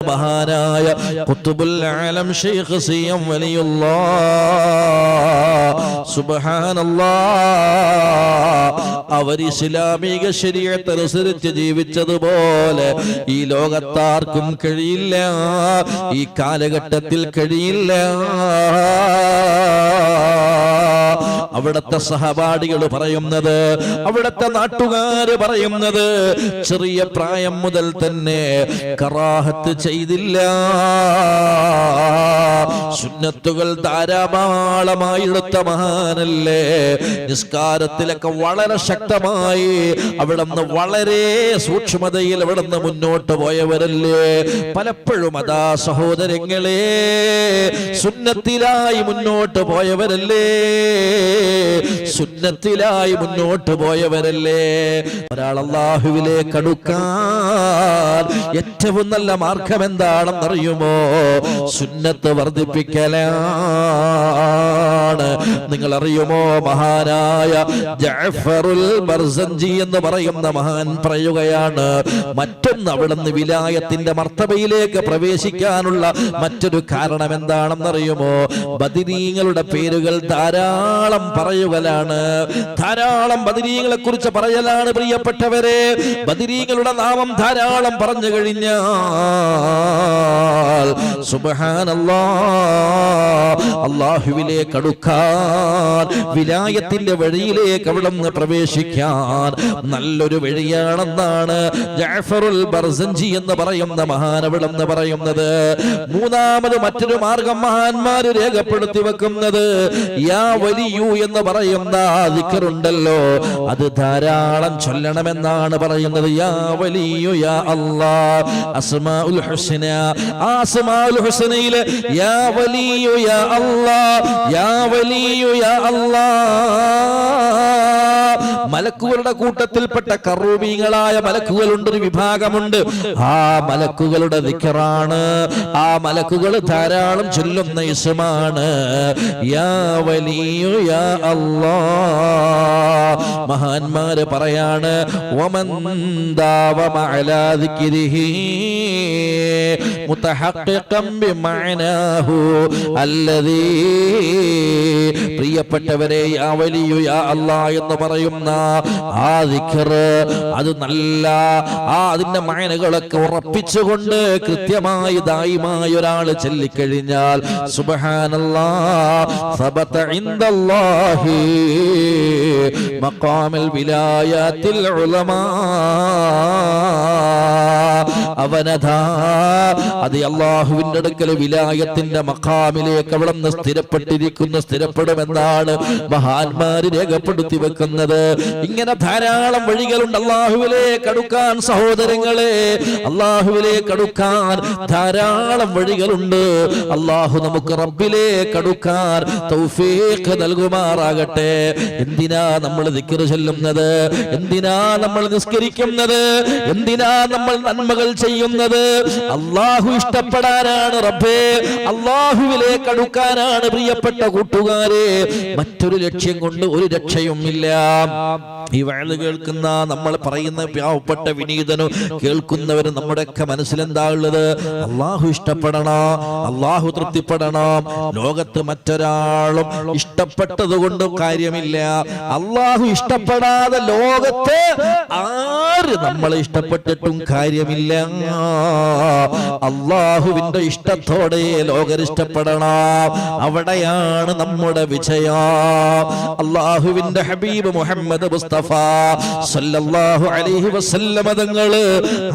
മഹാനായ ഖുത്ബുൽ ആലം ശൈഖ് സിയം വലിയുല്ലാഹ് സുബ്ഹാനല്ലാഹ് അവർ ഇസ്ലാമിക ശരീഅത്ത് അനുസരിച്ച് ജീവിച്ചതുപോലെ ഈ ലോകത്താർക്കും കഴിയില്ല, ഈ കാലഘട്ടത്തിൽ കഴിയില്ല. അവിടുത്തെ സഹപാഠികൾ പറയുന്നത്, അവിടുത്തെ നാട്ടുകാര് പറയുന്നത്, ചെറിയ പ്രായം മുതൽ തന്നെ കറാഹത്ത് ചെയ്തില്ല. സുന്നത്തുകൾ ധാരാളമായി എടുത്ത മഹാനല്ലേ. നിസ്കാരത്തിലൊക്കെ വളരെ ശക്തമായി അവിടുന്ന് വളരെ സൂക്ഷ്മതയിൽ അവിടുന്ന് മുന്നോട്ട് പോയവരല്ലേ. പലപ്പോഴും അതാ സഹോദരങ്ങളെ സുന്നത്തിലായി മുന്നോട്ട് പോയവരല്ലേ, സുന്നത്തിലായി മുന്നോട്ട് പോയവരല്ലേ. ഒരാൾ അല്ലാഹുവിലേക്ക് അടുക്കാൻ ഏറ്റവും നല്ല മാർഗം എന്താണെന്നറിയുമോ? സുന്നത്ത് വർദ്ധിപ്പിക്കലാണ്. നിങ്ങൾ അറിയുമോ, മഹാനായ ജഅഫറുൽ ബർസഞ്ചി എന്ന് പറയുന്ന മഹാൻ പറയുകയാണ്, മറ്റൊന്ന് അവിടുന്ന് വിലായത്തിന്റെ മർത്തബയിലേക്ക് പ്രവേശിക്കാനുള്ള മറ്റൊരു കാരണം എന്താണെന്നറിയുമോ? ബദരീങ്ങളുടെ പേരുകൾ ധാരാളം പറയുകയാണ്, ധാരാളം ബദരീങ്ങളെ കുറിച്ച് പറയലാണ്. പ്രിയപ്പെട്ടവരെ, ബദരീങ്ങളുടെ നാമം ധാരാളം പറഞ്ഞു കഴിഞ്ഞാൽ സുബ്ഹാനല്ലാഹ് അല്ലാഹുവിലേക്ക് അടുക്കാൻ, വിലായത്തിന്റെ വഴിയിലേക്ക് അവിടുന്ന് പ്രവേശിക്കാൻ നല്ലൊരു വഴിയാണെന്നാണ് ജഅഫറുൽ ബർസഞ്ചി എന്ന് പറയുന്ന മഹാൻ അവിടുന്ന് പറയുന്നത്. മൂന്നാമത് മറ്റൊരു മാർഗം മഹാന്മാര് രേഖപ്പെടുത്തി വെക്കുന്നത് യാ വലിയു എന്ന് പറയുന്ന ദിക്റുണ്ടല്ലോ, അത് ധാരാളം ചൊല്ലണമെന്നാണ് പറയുന്നത്. യാ വലിയു യാ അല്ലാഹ്, അസ്മാഉൽ ഹുസ്ന, അസ്മാഉൽ ഹുസ്നയിലെ യാ വലിയു യാ അല്ലാഹ്, യാ വലിയു യാ അല്ലാഹ്. മലക്കുകളുടെ കൂട്ടത്തിൽപ്പെട്ട കറൂബീങ്ങളായ മലക്കുകളുണ്ട്, ഒരു വിഭാഗമുണ്ട്. ആ മലക്കുകളുടെ ദിക്റാണ്, ആ മലക്കുകൾ ധാരാളം ചൊല്ലുന്ന ഇസ്മാണ് യാ വലിയു യാ അല്ലാഹ്. മഹാന്മാര് പറയാണ്, വമൻ ദാവമ അലാ ദിക്രിഹി മുതഹഖിഖൻ ബിമഅനാഹു അല്ലദീ. പ്രിയപ്പെട്ടവരെ, യാ വലിയു യാ അല്ലാഹ് എന്ന് പറയുന്ന ആ ദിക്ർ, അത് നല്ല അതിന്റെ മഅനകളൊക്കെ ഉറപ്പിച്ചുകൊണ്ട് കൃത്യമായി ദായിമായി ഒരാൾ ചൊല്ലിക്കഴിഞ്ഞാൽ സുബ്ഹാനല്ലാഹ് സബത ഇൻദല്ലാഹി മഖാമിൽ വിലായത്തിൽ ഉലമാ. അവനതാ അത് അല്ലാഹുവിന്റെ അടുക്കൽ വിലായത്തിന്റെ മഖാമിലേക്ക് അവിടുന്ന് സ്ഥിരപ്പെടുമെന്നാണ് മഹാന്മാര് രേഖപ്പെടുത്തി വെക്കുന്നത്. ഇങ്ങനെ ധാരാളം വഴികളുണ്ട് അല്ലാഹുവിലേക്ക് അടുക്കാൻ. സഹോദരങ്ങളെ, അല്ലാഹുവിലേക്ക് അടുക്കാൻ ധാരാളം വഴികളുണ്ട്. അല്ലാഹു നമുക്ക് റബ്ബിലേക്ക് അടുക്കാൻ തൗഫീഖ് നൽകുമാറാകട്ടെ. എന്തിനാ നമ്മൾ ദിക്ർ ചൊല്ലുന്നത്? എന്തിനാ നമ്മൾ നിസ്കരിക്കുന്നത്? എന്തിനാ നമ്മൾ നന്മകൾ ചെയ്യുന്നത്? അല്ലാഹു ഇഷ്ടപ്പെടാനാണ് റബ്ബേ, അല്ലാഹുവിലേക്ക് അടുക്കാനാണ്. പ്രിയപ്പെട്ട കൂട്ടുകാരെ, മറ്റൊരു ലക്ഷ്യം കൊണ്ട് ഒരു രക്ഷയും ഇല്ല. ഈ വഅദ് കേൾക്കുന്ന നമ്മൾ പറയുന്ന പാവപ്പെട്ട വിനീതനും കേൾക്കുന്നവരും നമ്മുടെയൊക്കെ മനസ്സിലെന്താ ഉള്ളത്? അല്ലാഹു ഇഷ്ടപ്പെടണം, അല്ലാഹു തൃപ്തിപ്പെടണം. ലോകത്ത് മറ്റൊരാളും ഇഷ്ടപ്പെട്ടത് കൊണ്ട് കാര്യമില്ല. അല്ലാഹു ഇഷ്ടപ്പെടാതെ ലോകത്ത് ആര് നമ്മളെ ഇഷ്ടപ്പെട്ടിട്ടും കാര്യമില്ല. അല്ലാഹുവിന്റെ ഇഷ്ടത്തോടെ ലോകർ ഇഷ്ടപ്പെടണം, അവിടെയാണ് നമ്മുടെ വിജയം. അല്ലാഹുവിന്റെ ഹബീബ് മുഹമ്മദ് മുസ്തഫ സല്ലല്ലാഹു അലൈഹി വസല്ലം തങ്ങൾ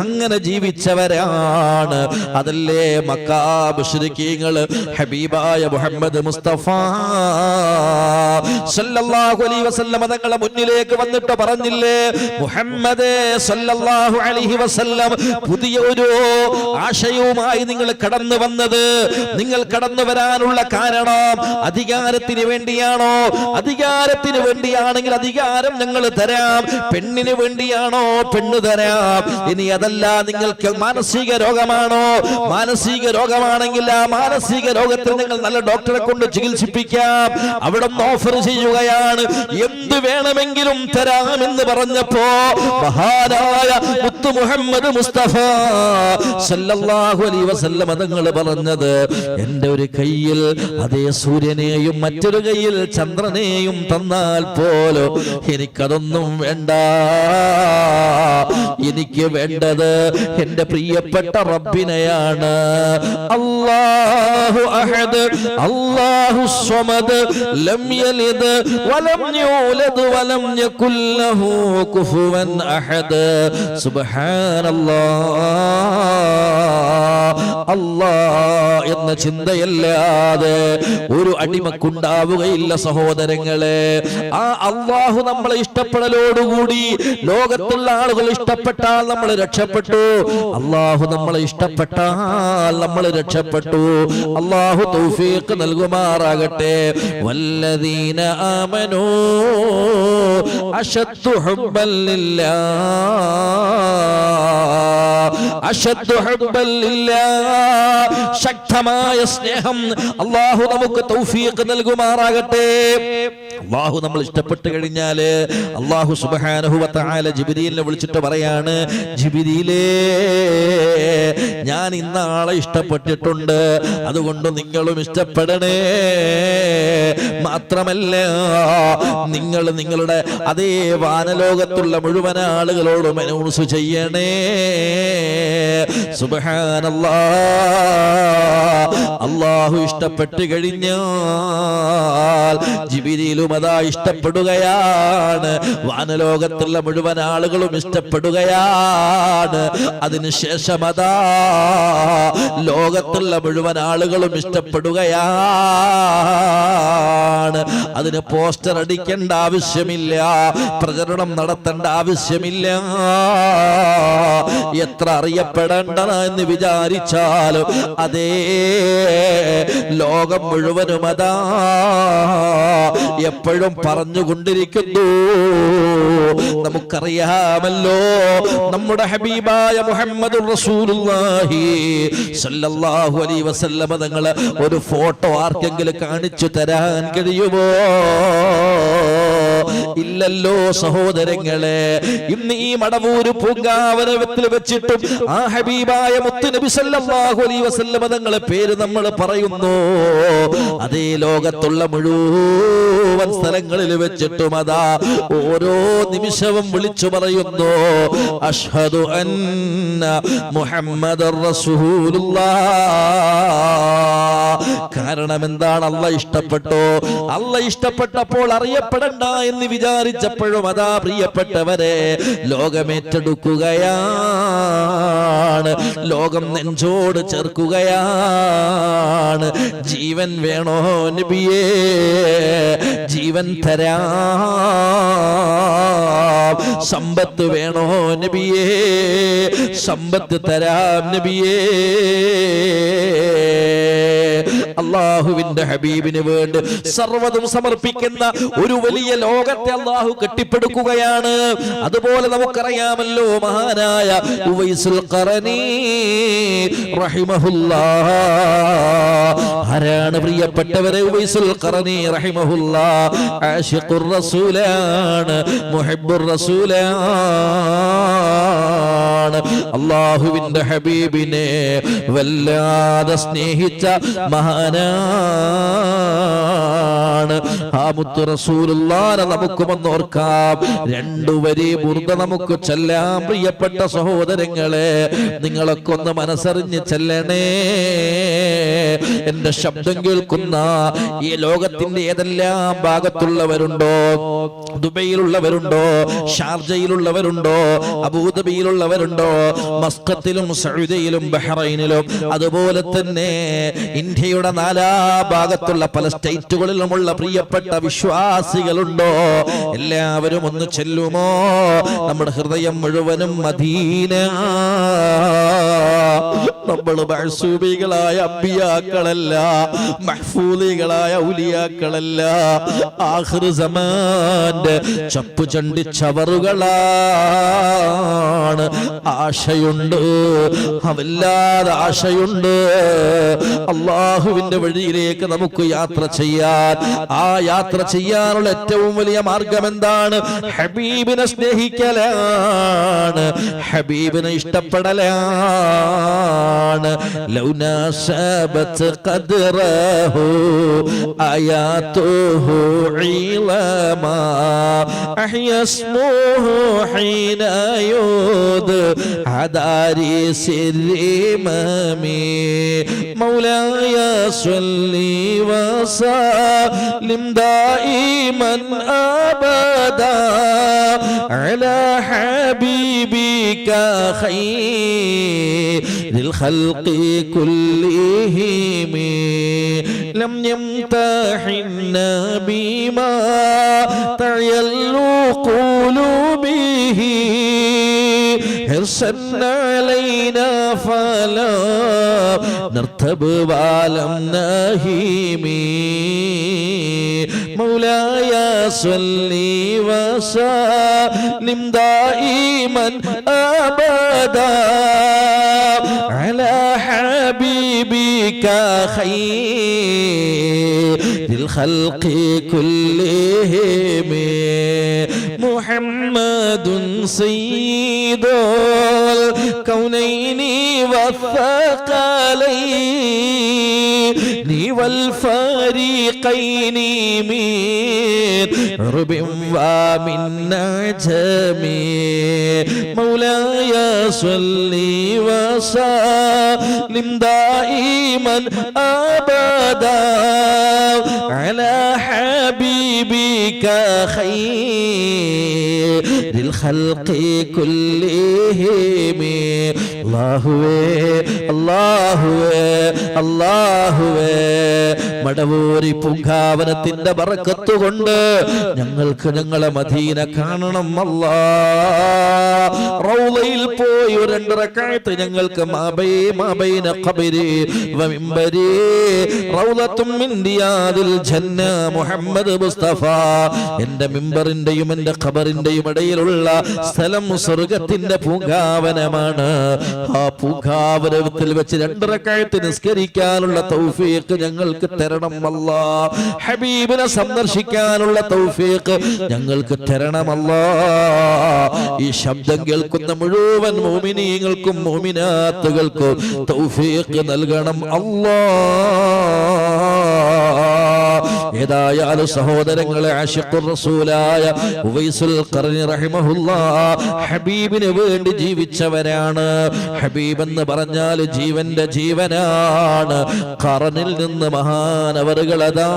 അങ്ങനെ ജീവിച്ചവരാണ്. അതല്ലേ മക്കാ മുശ്രിക്കീങ്ങൾ ഹബീബായ മുഹമ്മദ് മുസ്തഫ സല്ലല്ലാഹു അലൈഹി വസല്ലം തങ്ങളെ മുന്നിലേക്ക് വന്നിട്ട് പറഞ്ഞില്ലേ, മുഹമ്മദേ സല്ലല്ലാഹു അലൈഹി വസല്ലം പുതിയ ഒരു ആശയവുമായി നിങ്ങൾ കടന്നു വന്നത്. നിങ്ങൾ കടന്നു വരാനുള്ള കാരണം അധികാരത്തിന് വേണ്ടിയാണോ? അധികാരത്തിന് വേണ്ടിയാണെങ്കിൽ അധികാരം ഞങ്ങൾ തരാം. പെണ്ണിന് വേണ്ടിയാണോ? പെണ്ണ് തരാം. ഇനി അതല്ല, നിങ്ങൾക്ക് മാനസിക രോഗമാണോ? മാനസിക രോഗമാണെങ്കിൽ ആ മാനസിക രോഗത്തിൽ നിങ്ങൾ നല്ല ഡോക്ടറെ കൊണ്ട് ചികിത്സിപ്പിക്കാം. അവിടെ ഓഫർ ചെയ്യുകയാണ്, എന്ത് വേണമെങ്കിലും തരാമെന്ന് പറഞ്ഞപ്പോ മഹാനായ മുത്തു മുഹമ്മദ് മുസ്തഫ സല്ലല്ലാഹു അലൈഹി വസല്ലം തങ്ങൾ പറഞ്ഞത്, എന്റെ ഒരു കയ്യിൽ അതേ സൂര്യനെയും മറ്റൊരു കയ്യിൽ ചന്ദ്രനെയും തന്നാൽ പോലും എനിക്കതൊന്നും വേണ്ട. എനിക്ക് വേണ്ടത് എന്റെ പ്രിയപ്പെട്ട റബ്ബിനെയാണ്. അല്ലാഹു അഹദ് അല്ലാഹു സ്വമദ് ലം യലിദ് വലം യൂലദ് വലം യകുൽ ലഹു കുഫുവൻ അഹദ്. സുബ്ഹാനല്ലാഹ്. അല്ലാഹ് എന്ന ചിന്തയല്ലാതെ ഒരു അടിമക്കുണ്ടാവുകയില്ല സഹോദരങ്ങളെ. ആ അല്ലാഹു നമ്മളെ ഇഷ്ടപ്പെടലോടുകൂടി ലോകത്തുള്ള ആളുകൾ ഇഷ്ടപ്പെട്ടാൽ നമ്മൾ രക്ഷപ്പെട്ടു. അല്ലാഹു നമ്മളെ ഇഷ്ടപ്പെട്ടാൽ നമ്മൾ രക്ഷപ്പെട്ടു. അല്ലാഹു തൗഫീഖ് നൽകുമാറാകട്ടെ. വല്ലദീന ആമനൂ അശദ്ദു ഹുബ്ബൻ ലില്ലാഹ്. അശദ്ദു ഹുബ്ബൻ ലില്ലാഹ്. ശക്തമായ സ്നേഹം അല്ലാഹു നമുക്ക് തൗഫീഖ് നൽകുമാറാകട്ടെ. അല്ലാഹു നമ്മൾ ഇഷ്ടപ്പെട്ട് കഴിഞ്ഞാല് അല്ലാഹു സുബ്ഹാനഹു വ തആല ജിബ്രീലിനെ വിളിച്ചിട്ട് പറയാണ്, ജിബ്രീലേ, ഞാൻ ഇന്ന ആളെ ഇഷ്ടപ്പെട്ടിട്ടുണ്ട്, അതുകൊണ്ട് നിങ്ങളും ഇഷ്ടപ്പെടണേ. മാത്രമല്ല, നിങ്ങൾ നിങ്ങളുടെ അതേ വാനലോകത്തുള്ള മുഴുവൻ ആളുകളോടും അനൗൺസ് ചെയ്യണേ. സുബ്ഹാനല്ലാഹ്. അല്ലാഹു ഇഷ്ടപ്പെട്ട് കഴിഞ്ഞാൽ ജിബ്രീലും അതാ ഇഷ്ടപ്പെടുകയാണ്, വാനലോകത്തുള്ള മുഴുവൻ ആളുകളും ഇഷ്ടപ്പെടുകയാണ്. അതിനുശേഷം അതാ ലോകത്തുള്ള മുഴുവൻ ആളുകളും ഇഷ്ടപ്പെടുകയാണ്. അതിന് പോസ്റ്റർ അടിക്കേണ്ട ആവശ്യമില്ല, പ്രചരണം നടത്തേണ്ട ആവശ്യമില്ല. എത്ര അറിയപ്പെടേണ്ടതെന്ന് വിചാരിച്ചാലും അതേ ലോകം മുഴുവനും അതാ എപ്പോഴും പറഞ്ഞുകൊണ്ടിരിക്കുന്നു. നമുക്കറിയാമല്ലോ, നമ്മുടെ ഹബീബായ മുഹമ്മദുർ റസൂലുള്ളാഹി സ്വല്ലല്ലാഹു അലൈഹി വസല്ലം തങ്ങൾ ഒരു ഫോട്ടോ ആർക്കെങ്കിലും കാണിച്ചു തരാൻ കഴിയുമോ? ഇല്ലല്ലോ സഹോദരങ്ങളെ. ഇന്ന് ഈ മടവൂര് പൂങ്കാവനത്തിൽ വെച്ചിട്ടും ആ ഹബീബായ മുത്തുനബി സല്ലല്ലാഹു അലൈഹി വസല്ലം തങ്ങളെ പേര് നമ്മൾ പറയുന്നു. അതേ ലോകത്തുള്ള മുഴുവൻ സ്ഥലങ്ങളിൽ വെച്ചിട്ടും അതാ ഓരോ നിമിഷവും വിളിച്ചു പറയുന്നു, അഷ്ഹദു അന്ന മുഹമ്മദർ റസൂലുള്ളാഹ്. കാരണം എന്താണ്? അല്ലാഹ് ഇഷ്ടപ്പെട്ടു. അല്ലാഹ് ഇഷ്ടപ്പെട്ടപ്പോൾ അറിയപ്പെടണ്ട എന്ന് വിചാരിച്ചപ്പോഴും അതാ പ്രിയപ്പെട്ടവരെ ലോകമേറ്റെടുക്കുകയാണ്, ലോകം നെഞ്ചോട് ചേർക്കുകയാണ്. ജീവൻ വേണോ നബിയേ? ജീവൻ തരാം. സമ്പത്ത് വേണോ നബിയേ? സമ്പത്ത് തരാം നബിയേ. അള്ളാഹുവിന്റെ ഹബീബിന് വേണ്ടി സർവ്വതും സമർപ്പിക്കുന്ന ഒരു വലിയ ലോകത്തെ അള്ളാഹു കെട്ടിപ്പടുക്കുകയാണ്. അതുപോലെ നമുക്കറിയാമല്ലോ, മഹാനായ ഉവൈസുൽ ഖറനി റഹിമഹുല്ലാഹ്. ആരാണ് പ്രിയപ്പെട്ടവരെ? ഉവൈസുൽ ഖറനി റഹിമഹുല്ലാഹ് ആശിഖുർ റസൂലാണ്, മുഹിബ്ബുർ റസൂലാണ്. അള്ളാഹുവിന്റെ ഹബീബിനെ വല്ലാതെ സ്നേഹിച്ച മഹാനാണ്. ആ മുത്തു റസൂലുള്ളാഹിനെ നമുക്കുമൊന്ന് ഓർക്കാം. രണ്ടു വരി ബുർദ നമുക്ക് ചൊല്ലാം. പ്രിയപ്പെട്ട സഹോദരങ്ങളെ, നിങ്ങളൊക്കെ ഒന്ന് മനസ്സറിഞ്ഞ് ചെല്ലണേ. എന്റെ ശബ്ദം കേൾക്കുന്ന ഈ ലോകത്തിന്റെ ഏതെല്ലാം ഭാഗത്തുള്ളവരുണ്ടോ, ദുബൈയിലുള്ളവരുണ്ടോ, ഷാർജയിലുള്ളവരുണ്ടോ, അബൂദബിയിലുള്ളവരുണ്ടോ, മസ്കത്തിലും സൗദിയിലും ബഹ്റൈനിലും അതുപോലെ തന്നെ ഇന്ത്യയുടെ നാലാ ഭാഗത്തുള്ള പല സ്റ്റേറ്റുകളിലുമുള്ള പ്രിയപ്പെട്ട വിശ്വാസികളുണ്ടോ? എല്ലാവരും ഒന്ന് ചെല്ലുമോ? നമ്മുടെ ഹൃദയം മുഴുവനും മദീന. നമ്മൾ മഅ്സൂമികളായ അമ്പിയാക്കളല്ല, മഹ്ഫൂദികളായ ഔലിയാക്കളല്ല, ആഖിർ സമാന്റെ ചപ്പു ചണ്ടിച്ചവറുകളാണ്. ആശയുണ്ട്, വല്ലാതെ ആശയുണ്ട്. അല്ലാഹുവിന്റെ അള്ളാഹുവിന്റെ വഴിയിലേക്ക് നമുക്ക് യാത്ര ചെയ്യാൻ. ആ യാത്ര ചെയ്യാനുള്ള ഏറ്റവും വലിയ മാർഗം എന്താണ്? ഹബീബിനെ സ്നേഹിക്കലാണ്, ഹബീബിനെ ഇഷ്ടപ്പെടലാണ്. ലൗനാശബത് ഖദ്റഹു ആയാതുഹു ഇളമാ അഹ്യസ്മുഹു ഹീന യൂദ് ഹദാരി സിരി മമി മൗലായ സ്വല്ലി വസല്ലിം ദായിമൻ അബദാ അലാ ഹബീബിക ഖൈറിൽ ഖൽഖി കുല്ലിഹിം ലം യംതഹിന്ന ബിമാ തയല്ലു ഖുലൂബിഹി حرصا علينا فلا نرتب ولم نهيم مولاي صل وسلم دائما أبدا على حبيبك خير الخلق كلهم محمد سيد الكونين والثقلين والفريقين من عرب ومن عجم مولاي صل وسلم دائما أبدا على حبيبك خير الخلق كلهم അല്ലാഹുവേ മടവൂരി പൂങ്കാവനത്തിന്റെ ബറക്കത്ത് കൊണ്ട് ഞങ്ങൾക്ക് ഞങ്ങളെ മദീന കാണണം അല്ലാഹ്. റൗളയിൽ പോയി ഒരു 2 റക്അത്ത് ഞങ്ങൾക്ക് മാബൈന ഖബരി വ മിംബരി റൗളത്തും മിൻ റിയാദിൽ ജന്ന മുഹമ്മദ് മുസ്തഫ. എൻ്റെ മിമ്പറിന്റെയും എൻ്റെ ഖബറിന്റെയും ഇടയിലുള്ള സ്ഥലം സ്വർഗ്ഗത്തിന്റെ പൂങ്കാവനമാണ്. ആ പൂങ്കാവനത്തിൽ വെച്ച് 2 റക്അത്ത് നിസ്കരിക്കാനുള്ള തൗഫീഖ് ഞങ്ങൾക്ക് തരണം അല്ലാഹ്. ഹബീബിനെ സന്ദർശിക്കാനുള്ള തൗഫീഖ് ഞങ്ങൾക്ക് തരണം അല്ലാഹ്. ഈ ശബ്ദം കേൾക്കുന്ന മുഴുവൻ മുഅ്മിനീങ്ങൾക്കും മുഅ്മിനാത്തുകൾക്കും തൗഫീഖ് നൽകണം അല്ലാഹ്. ഏതായാലും സഹോദരങ്ങളെ, ആശിഖുർ റസൂലായ ഉവൈസുൽ ഖർനി റഹിമഹുല്ലാഹ് ഹബീബിന് വേണ്ടി ജീവിച്ചവരാണ്. ഹബീബ് എന്ന് പറഞ്ഞാൽ ജീവന്റെ ജീവനാണ്. ഖർനിൽ നിന്ന് മഹാനവറുകളതാ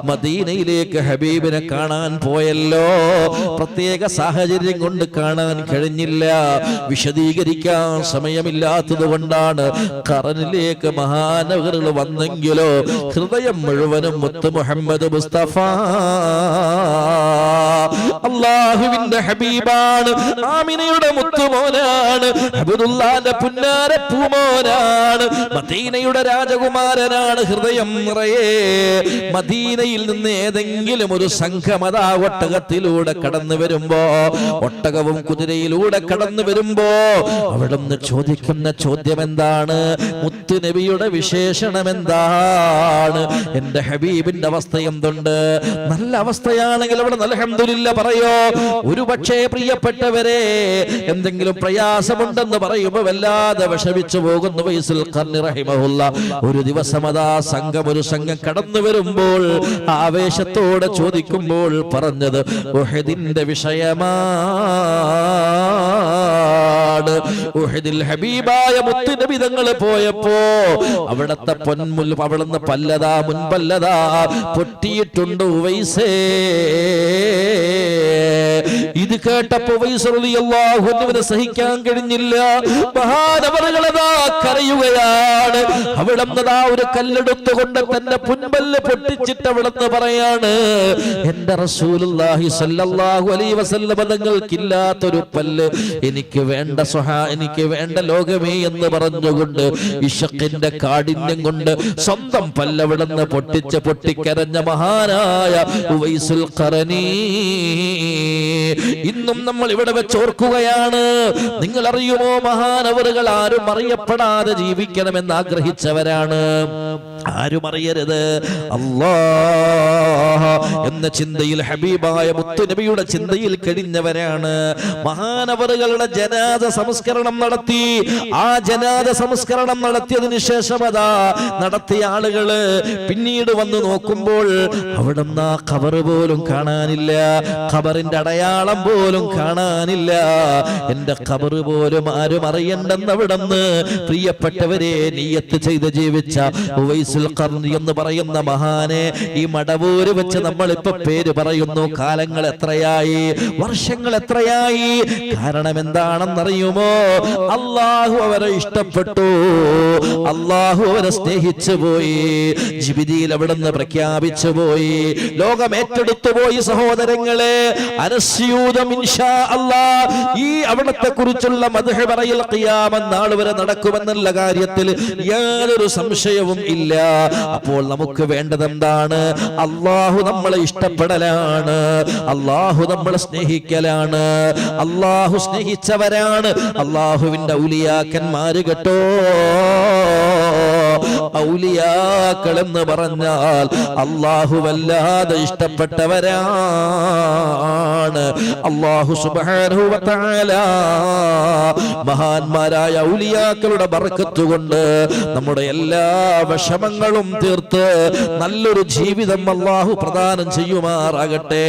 മദീനയിലേക്ക് ഹബീബിനെ കാണാൻ പോയല്ലോ. പ്രത്യേക സാഹചര്യം കൊണ്ട് കാണാൻ കഴിഞ്ഞില്ല, വിശദീകരിക്കാൻ സമയമില്ലാത്തത് കൊണ്ടാണ് ഖർനിലേക്ക് മഹാനവറുകൾ വന്നെങ്കിലോ ഹൃദയം മുഴുവനും മുത്ത് മുഹമ്മദ് മുസ്തഫ അല്ലാഹുവിന്റെ ഹബീബാണ്. ആമിനയുടെ മുത്തുമോനാണ്, അബ്ദുല്ലാന്റെ പുന്നാര പൂമോനാണ്, മദീനയുടെ രാജകുമാരനാണ്. ഹൃദയം നിറയെ മദീനയിൽ നിന്ന് ഏതെങ്കിലും ഒരു സംഘമതാ ഒട്ടകത്തിലൂടെ കടന്നു വരുമ്പോ, ഒട്ടകവും കുതിരയിലൂടെ കടന്നു വരുമ്പോ അവിടുന്ന് ചോദിക്കുന്ന ചോദ്യം എന്താണ്? മുത്ത് നബിയുടെ വിശേഷണം എന്താണ്? എന്റെ ഹബീബിന്റെ അവസ്ഥ എന്തുണ്ട്? നല്ല അവസ്ഥയാണെങ്കിൽ അവിടെ അൽഹംദുലില്ലാ പറയോ. ഒരു പക്ഷേ പ്രിയപ്പെട്ടവരെ എന്തെങ്കിലും പ്രയാസമുണ്ടെന്ന് പറയുമ്പോൾ വല്ലാതെ വിഷമിച്ചു പോകുന്നു ഉവൈസുൽ ഖർനി റഹിമഹുല്ലാ. ഒരു ദിവസം അതാ ഒരു സംഘം കടന്നു വരുമ്പോൾ ആവേശത്തോടെ ചോദിക്കുമ്പോൾ പറഞ്ഞത് ഉഹദിന്റെ വിഷയമാണ്. ഉഹദിൽ ഹബീബായ മുത്ത് നബി തങ്ങൾ പോയപ്പോ അവിടത്തെ പൊന്മുൽ അവിടുന്ന് പല്ലതാ മുൻപല്ലതാ പൊട്ടിയിട്ടുണ്ട് ഉവൈസേ. ഇത് കേട്ടപ്പോ ഉവൈസ് റളിയല്ലാഹു അൻഹുവിനെ സഹിക്കാൻ കഴിഞ്ഞില്ല. മഹാനവറുകളതാ കരയുകയാണ്. അവിടുന്ന് ഒരു കല്ലെടുത്തുകൊണ്ട് തന്റെ പുൻപല്ല് പൊട്ടിച്ചിട്ട് അവിടുന്ന് പറയാണ്, എന്റെ റസൂലുള്ളാഹി സ്വല്ലല്ലാഹു അലൈഹി വസല്ലം തങ്ങൾക്കില്ലാത്തൊരു പല്ല് എനിക്ക് വേണ്ട എനിക്ക് വേണ്ട ലോകമേ എന്ന് പറഞ്ഞുകൊണ്ട് ഇശക്കിന്റെ കാഠിന്യം കൊണ്ട് സ്വന്തം പല്ലവിടുന്ന് പൊട്ടിക്കരഞ്ഞ മഹാനായ ഉവൈസുൽ ഖറനി ഇന്നും നമ്മൾ ഇവിടെ വെച്ച് ഓർക്കുകയാണ്. നിങ്ങൾ അറിയുമോ, മഹാനവറുകൾ ആരും അറിയപ്പെടാതെ ജീവിക്കണമെന്ന് ആഗ്രഹിച്ചവരാണ്. ആരും അറിയരുത് അല്ലാഹ് എന്ന ചിന്തയിൽ, ഹബീബായ മുത്തുനബിയുടെ ചിന്തയിൽ കഴിഞ്ഞവരാണ്. മഹാനവറുകളുടെ ജനാസ സംസ്കരണം നടത്തി. ആ ജനാസ സംസ്കരണം നടത്തിയതിനു ശേഷം അതാ നടത്തിയ ആളുകള് പിന്നീട് വന്ന് നോക്കുമ്പോൾ അവിടുന്ന് ആ ഖബർ പോലും കാണാനില്ല, ഖബറിന്റെ അടയാളം പോലും കാണാനില്ല. എന്റെ ഖബർ പോലും ആരും അറിയണ്ടെന്ന് അവിടുന്ന് പ്രിയപ്പെട്ടവരെ നിയ്യത്ത് ചെയ്ത് ജീവിച്ച ഉവൈസുൽ ഖർനി എന്ന് പറയുന്ന മഹാനെ ഈ മടവൂര് വെച്ച് നമ്മളിപ്പോ പേര് പറയുന്നു. കാലങ്ങൾ എത്രയായി, വർഷങ്ങൾ എത്രയായി. കാരണം എന്താണെന്നറിയുമോ? അള്ളാഹു അവരെ ഇഷ്ടപ്പെട്ടു, അള്ളാഹു അവരെ സ്നേഹിച്ചു പോയി. ജിബ്രീൽ അവിടുന്ന് പ്രഖ്യാപിച്ചു പോയി, ലോകം ഏറ്റെടുത്തു പോയി. സഹോദരങ്ങളെ, അനസ്യൂദം ഇൻഷാ അല്ലാഹ് ഈ അവിടത്തെ കുറിച്ചുള്ള മദ്ഹ് പറയൽ ഖിയാമത്ത് നാൾ വരെ നടക്കുമെന്നുള്ള കാര്യത്തിൽ യാതൊരു സംശയവും ഇല്ല. അപ്പോൾ നമുക്ക് വേണ്ടത് എന്താണ്? അള്ളാഹു നമ്മളെ ഇഷ്ടപ്പെടലാണ്, അള്ളാഹു നമ്മളെ സ്നേഹിക്കലാണ്. അള്ളാഹു സ്നേഹിച്ചവരാണ് അള്ളാഹുവിന്റെ ഔലിയാക്കന്മാര് കേട്ടോ. ഔലിയാക്കൾ എന്ന് പറഞ്ഞാൽ അള്ളാഹു വല്ലാതെ ഇഷ്ടപ്പെട്ടവരാണ്. അള്ളാഹു സുബ്ഹാനഹു വ തആല മഹാന്മാരായ ഔലിയാക്കളുടെ ബർക്കത്ത് കൊണ്ട് നമ്മുടെ എല്ലാ വിഷമങ്ങളും തീർത്ത് നല്ലൊരു ജീവിതം അള്ളാഹു പ്രദാനം ചെയ്യുമാറാകട്ടെ.